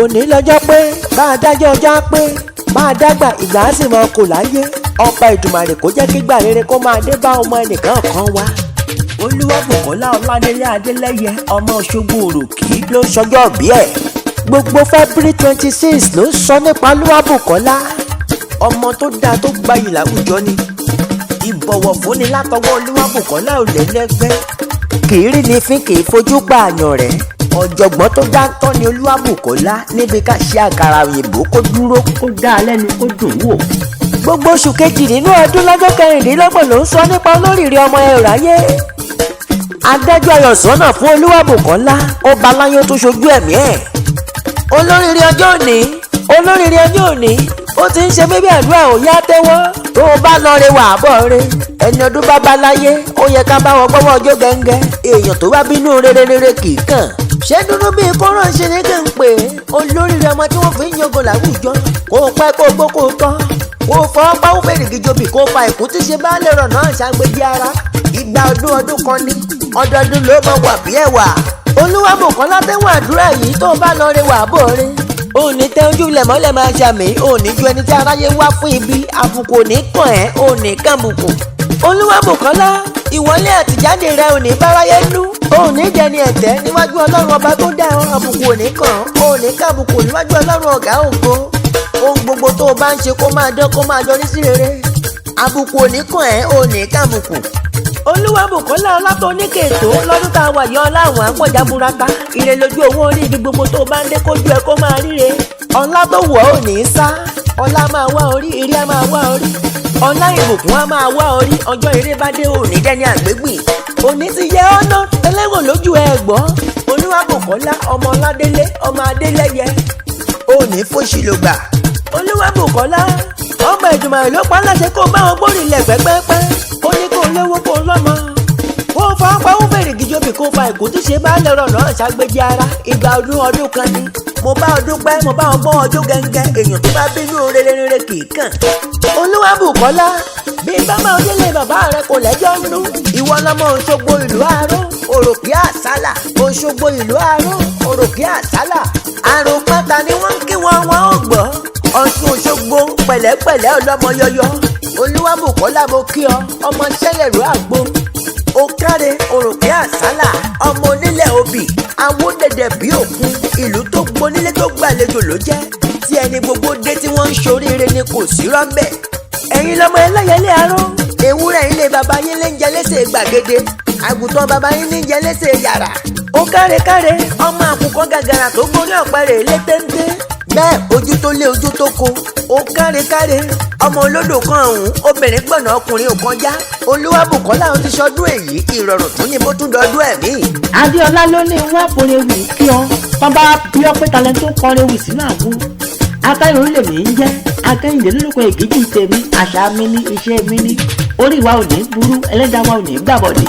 òní lọ́jọ́ pé bá a dájọ́ ọjọ́ á pé bá a dágbà ìgbà á sì mọ kò láyé ọba Èdùmàrè kó jẹ́ kí gbà rere kó máa dé bá ọmọ ẹnìkan kan wá. Olúwabùkọ́lá Ọládélé Adélẹ́yẹ ọmọ Òṣogbo Òròkì ló ń ṣọjọ́ bí ẹ̀. Gbogbo February 26 ló ń sọ nípa Olúwabùkọ́lá ọmọ tó dáa tó gbayì láwùjọ ni. Ìbọ̀wọ̀ fúnni látọwọ́ Olúwabùkọ́lá ò lẹ́lẹ́gbẹ́. Kì í rí ni fín kì í fojú pààyàn rẹ̀. Ọ̀jọ̀gbọ́n tó dáńtọ́ ni Olúwabùkọ́lá níbi ká ṣe àkàrà òyìnbó kó dúró kó dáa lẹ́nu kó dùn wò. Gbogbo oṣù kejì nínú ọdún lọ́jọ́ 26 ló ń sọ nípa olóríire ọmọ ẹ̀ráyé. Adájọ́ ayọ̀sọ́nà fún Olúwabùkọ́lá ó ba láyé tó ṣojú ẹ̀mí ẹ̀. Olóríire ọjọ́ òní ó ti ń ṣe bíbí àdúrà ò yá tẹ́wọ́ tó o bá lọ re wà bọ̀ re ẹni ọdún bá bá láyé ó yẹ ká bá wọn gbọ́wọ́ ọjọ́ gẹ́ngẹ́ èèyàn tó bá bínú rere kì í kàn. Ṣé dúdú bíi kóró ń ṣe ní kí n pè é olóríire ọmọ tí wọ́n fi ń yangan láwùjọ kó o pẹ́ kó o gbó kó o tọ́ kó o fọ́ páwó fèrègì jobi kó o fa ìkú tí ṣe bá lè rọ̀ náà ṣàgbéjì ara ìgbà ọdún kan ní ọdọọdún ló mọ wà bí ẹwà. Olúwabùkọ́lá tẹ́wọ̀n àdúrà yìí tó bá lọ re wà bọ̀ re òní tẹ ojú lẹ̀mọ́lẹ̀ máa ṣàmì òní ju ẹni tí aráyé wá fún ibi àbùkù òní kàn ẹ́ òní kàbùkù. Olúwabùkọ́lá ìwọlé àtijáde rẹ òní báráyé nú òní dẹni ẹ̀tẹ́ níwájú Ọlọ́run ọba tó dá àbùkù òní kàn òní kàbùkù níwájú Ọlọ́run ọ̀gá ògo. Ohun gbogbo tó o bá ń ṣe kó máa dán kó máa yọrí sí rere àbùkù òní kàn ẹ́ òní kàbùkù. Olúwabùkọ́lá Ọlátọ́níkètò lọ́dún tá a wà yọ láwọn àpọ̀já burata ire lójú owó orí ibi gbogbo tó bá ń dé kójú ẹ kó máa ríre. Ọlá tó wọ̀ ọ́ ní í sá ọlá máa wá orí ire á máa wá orí ọlá ìbùkún á máa wá orí ọjọ́ ire bá dé òní dẹ́ni àgbégbì òní ti yẹ ọ́nà ẹlẹ́wọ̀n lójú ẹ gbọ́. Olúwabùkọ́lá ọmọ Ọládélé ọmọ Adélẹ́yẹ òní fòṣìlògbà. Olúwabùkọ́lá ọmọ Èdùmàrè ló pa láṣẹ kó bá wọn gbórí ilẹ̀ pẹ́pẹ́pẹ́ ó ní kó lówó kó lọ́mọ kó fa pàwọ́ fèrègì jobi kó fa ìkú tí ṣe bá lẹ́rọ̀ náà ṣàgbéjì ara ìgbà ọdún kan ni. Mo bá ọdún pẹ́ mo bá ọgbọ́n ọjọ́ gẹ́ngẹ́ èèyàn tó bá bínú rere kì í kàn. Olúwabùkọ́lá bí bá máa délé bàbá rẹ kò lẹ́jọ́ nú ìwọ lọmọ Òṣogbo ìlú Aró Òròkì Àsálà Òṣogbo ìlú Aró Òròkì Àsálà àrùn pátá ni wọ́n ń kí wọn ò gbọ́ Ọ̀ṣun Òṣogbo pẹ̀lẹ́pẹ̀lẹ́ ọlọ́mọ yọyọ. Olúwabùkọ́lá mo kí ọ ọmọ ṣẹlẹ̀rú àgbo ó káre Òròkì Àsálà ọmọ onílẹ̀ obì awódẹ̀dẹ̀ bí òkun ìlú tó gbonílé tó gbàlejò ló jẹ́ tí ẹni gbogbo dé tí wọ́n ń ṣoríire ni kò sí rọ́bẹ̀. Ẹ̀yin lọmọ ẹlẹ́yẹlé aró ewúrẹ́ ilé baba yín lè ń jẹ léṣe gbàgede àgùntàn baba yín ní ń jẹ léṣe yàrá. Ó káre ọmọ àkùkọ gàgàrà tó gbórí ọ̀pẹ rẹ̀ lé téńté bẹ́ẹ̀ ojú tó lé ojú tó ko. Ó káre ọmọ olódò kan ọ̀hún obìnrin gbọ̀nà ọkùnrin ò kọjá. Olúwabùkọ́lá ó ti ṣọdún èyí ìrọ̀rùn tún ní bó tún dọdún ẹ̀mí. Adéọlá ló ní wọ́n àpòrèwì kí ọ tán bá bí ọ pé talẹ̀ tó kọrewì sínú àgbo. Akẹ́yìn lè mí ń jẹ́ Akẹ́yìndé lórúkọ èkìtì tèmi àṣà mi ní iṣẹ́ mi ní orí wa ò ní burú ẹlẹ́dàá wa ò ní gbàbọ̀dé.